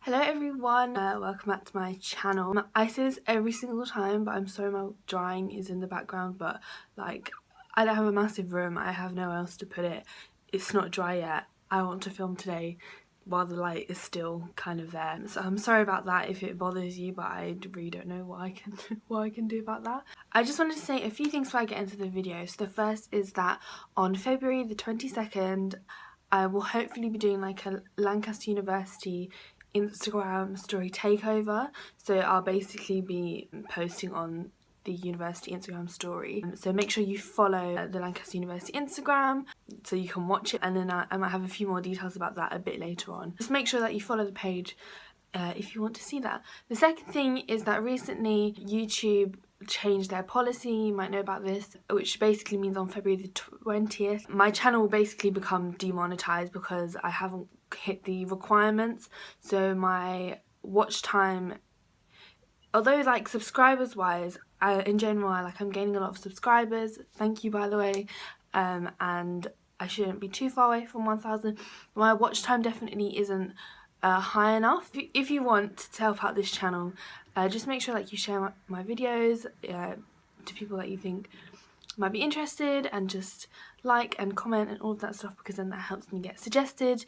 Hello everyone, welcome back to my channel. I say this every single time, but I'm sorry my drying is in the background, but like I don't have a massive room, I have nowhere else to put it. It's not dry yet. I want to film today while the light is still kind of there. So I'm sorry about that if it bothers you, but I really don't know what I can do about that. I just wanted to say a few things before I get into the video. So the first is that on February the 22nd, I will hopefully be doing like a Lancaster University Instagram story takeover. So I'll basically be posting on the university Instagram story. So make sure you follow the Lancaster University Instagram so you can watch it, and then I might have a few more details about that a bit later on. Just make sure that you follow the page if you want to see that. The second thing is that recently YouTube changed their policy, you might know about this, which basically means on February the 20th my channel will basically become demonetized because I haven't hit the requirements. So my watch time, although like subscribers wise, in general I'm gaining a lot of subscribers, thank you by the way, and I shouldn't be too far away from 1,000. My watch time definitely isn't high enough. If you want to help out this channel, just make sure like you share my videos to people that you think might be interested, and just like and comment and all of that stuff, because then that helps me get suggested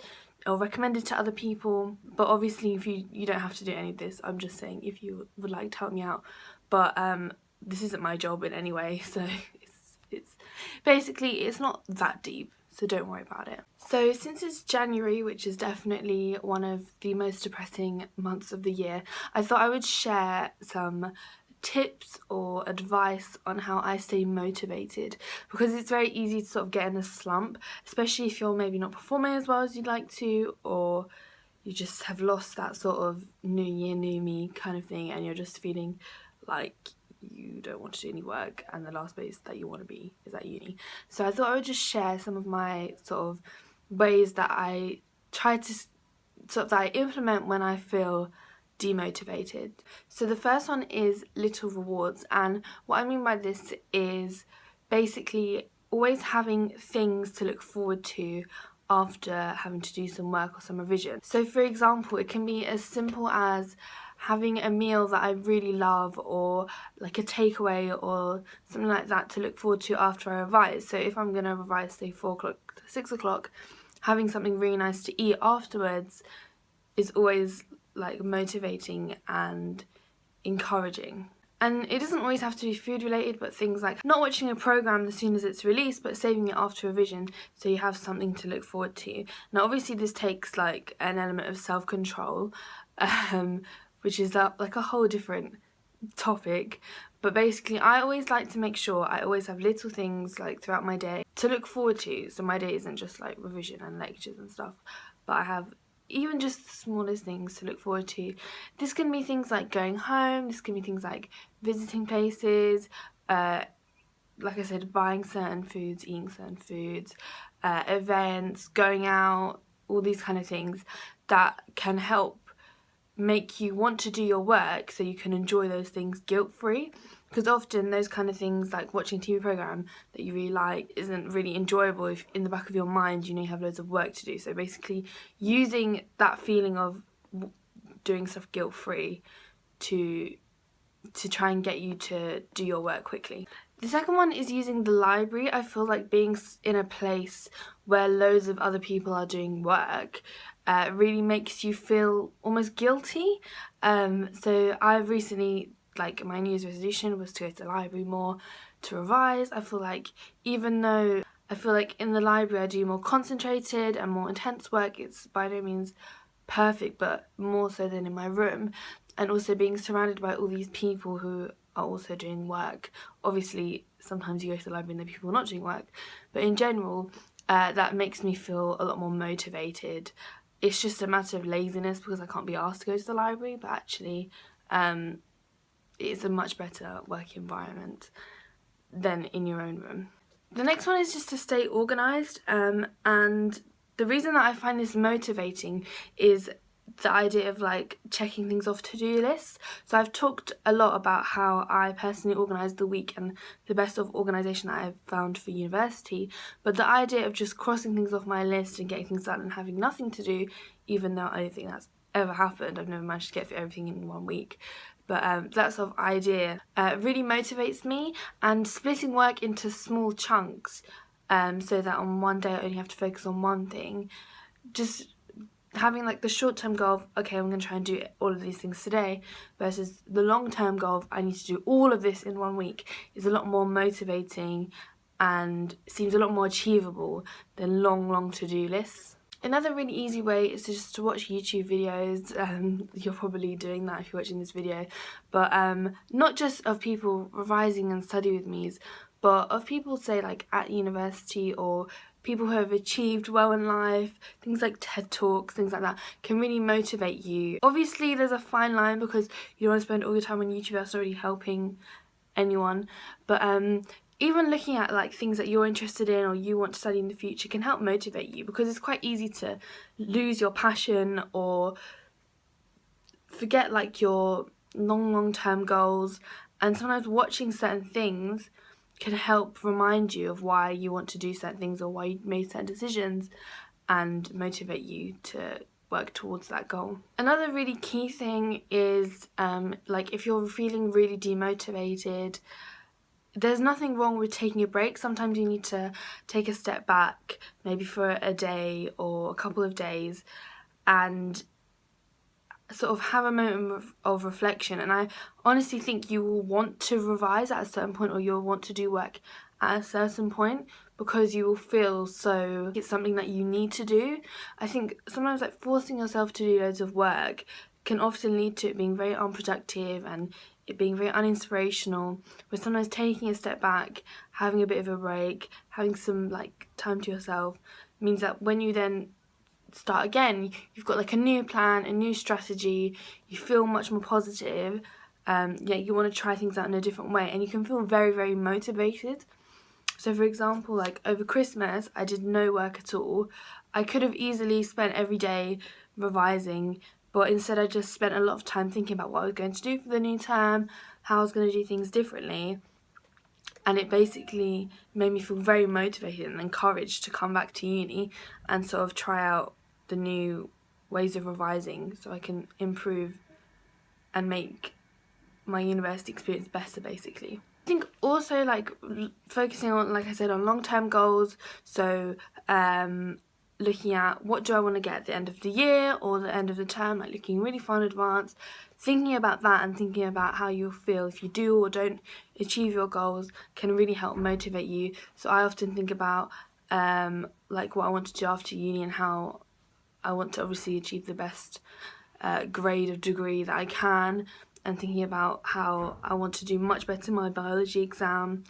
or recommended to other people. But obviously if you don't have to do any of this, I'm just saying if you would like to help me out. But this isn't my job in any way, so it's basically it's not that deep, so don't worry about it. So since it's January, which is definitely one of the most depressing months of the year, I thought I would share some tips or advice on how I stay motivated, because it's very easy to sort of get in a slump, especially if you're maybe not performing as well as you'd like to, or you just have lost that sort of new year, new me kind of thing, and you're just feeling like you don't want to do any work and the last place that you want to be is at uni. So I thought I would just share some of my sort of ways that I try to that I implement when I feel demotivated. So the first one is little rewards, and what I mean by this is basically always having things to look forward to after having to do some work or some revision. So for example, it can be as simple as having a meal that I really love, or like a takeaway or something like that to look forward to after I revise. So if I'm going to revise say 4 o'clock to 6 o'clock, having something really nice to eat afterwards is always like motivating and encouraging. And it doesn't always have to be food related, but things like not watching a program as soon as it's released but saving it after revision so you have something to look forward to. Now obviously this takes like an element of self-control, which is like a whole different topic, but basically I always like to make sure I always have little things like throughout my day to look forward to, so my day isn't just like revision and lectures and stuff, but I have even just the smallest things to look forward to. This can be things like going home, this can be things like visiting places, like I said, buying certain foods, eating certain foods, events, going out, all these kind of things that can help make you want to do your work so you can enjoy those things guilt-free, because often those kind of things like watching a TV program that you really like isn't really enjoyable if in the back of your mind you know you have loads of work to do. So basically using that feeling of doing stuff guilt-free to try and get you to do your work quickly. The second one is using the library. I feel like being in a place where loads of other people are doing work really makes you feel almost guilty. So I've recently, like my New Year's resolution was to go to the library more to revise. I feel like even though I feel like in the library I do more concentrated and more intense work, it's by no means perfect, but more so than in my room. And also being surrounded by all these people who are also doing work. Obviously sometimes you go to the library and there are people not doing work, but in general that makes me feel a lot more motivated. It's just a matter of laziness because I can't be asked to go to the library, but actually it's a much better work environment than in your own room. The next one is just to stay organised, and the reason that I find this motivating is the idea of like checking things off to-do lists. So I've talked a lot about how I personally organise the week and the best of organisation that I've found for university, but the idea of just crossing things off my list and getting things done and having nothing to do, even though I don't think that's ever happened. I've never managed to get through everything in 1 week. But that sort of idea really motivates me, and splitting work into small chunks so that on one day I only have to focus on one thing, just having like the short-term goal of, okay, I'm going to try and do all of these things today, versus the long-term goal of, I need to do all of this in 1 week, is a lot more motivating and seems a lot more achievable than long to-do lists. Another really easy way is just to watch YouTube videos. You're probably doing that if you're watching this video, but not just of people revising and study with me's, but of people, say, like at university, or people who have achieved well in life. Things like TED Talks, things like that, can really motivate you. Obviously there's a fine line, because you don't want to spend all your time on YouTube that's already helping anyone, but even looking at like things that you're interested in or you want to study in the future can help motivate you, because it's quite easy to lose your passion or forget like your long-term goals, and sometimes watching certain things can help remind you of why you want to do certain things or why you made certain decisions, and motivate you to work towards that goal. Another really key thing is like if you're feeling really demotivated, there's nothing wrong with taking a break. Sometimes you need to take a step back, maybe for a day or a couple of days, and sort of have a moment of reflection. And I honestly think you will want to revise at a certain point, or you'll want to do work at a certain point, because you will feel so it's something that you need to do. I think sometimes like forcing yourself to do loads of work can often lead to it being very unproductive and it being very uninspirational, where sometimes taking a step back, having a bit of a break, having some like time to yourself, means that when you then start again, you've got like a new plan, a new strategy, you feel much more positive, you want to try things out in a different way, and you can feel very motivated. So for example, like over Christmas I did no work at all. I could have easily spent every day revising, but instead I just spent a lot of time thinking about what I was going to do for the new term, how I was going to do things differently, and it basically made me feel very motivated and encouraged to come back to uni and sort of try out the new ways of revising so I can improve and make my university experience better, basically. I think also like focusing on, like I said, on long-term goals, so looking at what do I want to get at the end of the year or the end of the term, like looking really far in advance, thinking about that and thinking about how you'll feel if you do or don't achieve your goals can really help motivate you. So I often think about like what I want to do after uni and how I want to obviously achieve the best grade of degree that I can, and thinking about how I want to do much better in my biology exam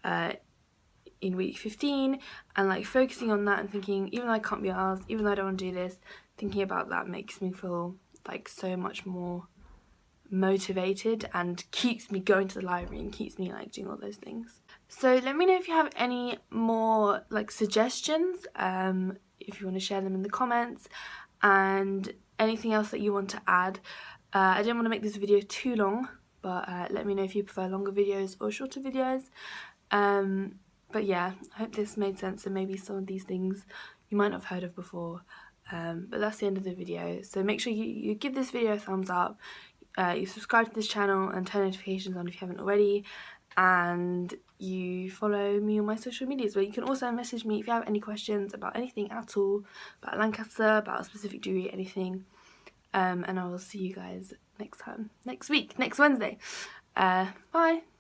in week 15, and like focusing on that and thinking, even though I can't be asked, even though I don't want to do this, thinking about that makes me feel like so much more motivated and keeps me going to the library and keeps me like doing all those things. So let me know if you have any more like suggestions, if you want to share them in the comments, and anything else that you want to add. I didn't want to make this video too long, but let me know if you prefer longer videos or shorter videos. But yeah, I hope this made sense, and maybe some of these things you might not have heard of before. But that's the end of the video. So make sure you give this video a thumbs up, you subscribe to this channel and turn notifications on if you haven't already, and you follow me on my social medias, where you can also message me if you have any questions about anything at all, about Lancaster, about a specific degree, anything. And I will see you guys next time, next week, next Wednesday. Bye!